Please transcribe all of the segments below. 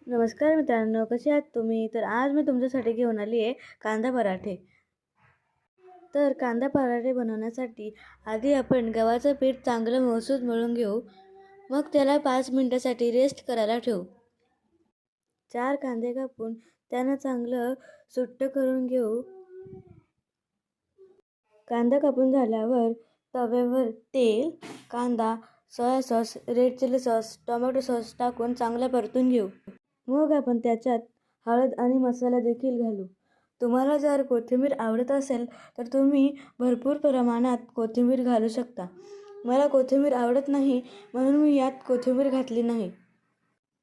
नमस्कार मित्रांनो, कसे आहात तुम्ही? तर आज मी तुमच्यासाठी घेऊन आली आहे कांदा पराठे. तर कांदा पराठे बनवण्यासाठी आधी आपण गव्हाचं पीठ चांगलं मऊसूत मळून घेऊ. मग त्याला 5 मिनिटासाठी रेस्ट करायला ठेवू. 4 कांदे कापून त्यांना चांगलं सुट्ट करून घेऊ. कांदा कापून झाल्यावर तव्यावर तेल, कांदा, soya sauce, red chilli sauce, tomato sauce टाकून चांगलं परतून घेऊ. मग आपण त्याच्यात हळद आणि मसाला देखील घालू. तुम्हाला जर कोथिंबीर आवडत असेल तर तुम्ही भरपूर प्रमाणात कोथिंबीर घालू शकता. मला कोथिंबीर आवडत नाही म्हणून मी यात कोथिंबीर घातली नाही.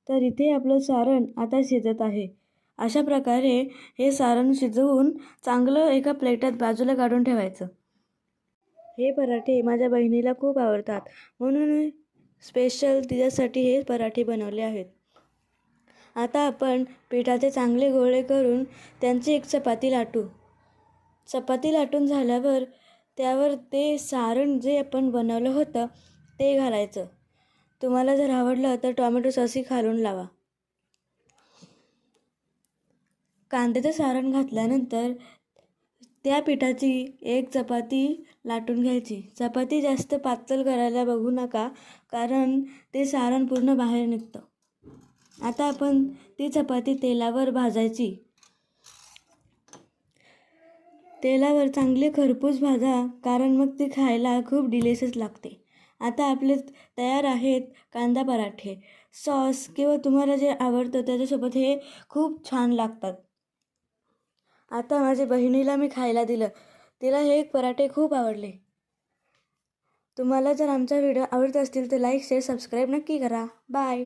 तर इथे आपलं सारण आता शिजत आहे. अशा प्रकारे हे सारण शिजवून चांगलं एका प्लेटात बाजूला काढून ठेवायचं. हे पराठे माझ्या बहिणीला खूप आवडतात म्हणून स्पेशल तिच्यासाठी हे पराठे बनवले आहेत. आता आपण पिठाचे चांगले गोळे करून त्यांची एक चपाती लाटू. चपाती लाटून झाल्यावर त्यावर ते सारण जे आपण बनवलं होतं ते घालायचं. तुम्हाला जर आवडलं तर टोमॅटो सॉसही घालून लावा. कांद्याचं सारण घातल्यानंतर त्या पिठाची एक चपाती लाटून घ्यायची. चपाती जास्त पातळ करायला बघू नका, कारण ते सारण पूर्ण बाहेर निघतं. आता आपण ती चपाती तेलावर भाजायची. तेलावर चांगले खरपूस भाजा, कारण मग ती खायला खूप डिलिशियस लागते. आता आपले तयार आहेत कांदा पराठे. सॉस किंवा तुम्हाला जे आवडतं त्याच्यासोबत हे खूप छान लागतात. आता माझ्या बहिणीला मी खायला दिलं. तिला हे पराठे खूप आवडले. तुम्हाला जर आमचा व्हिडिओ आवडत असतील तर लाईक, शेअर, सबस्क्राईब नक्की करा. बाय.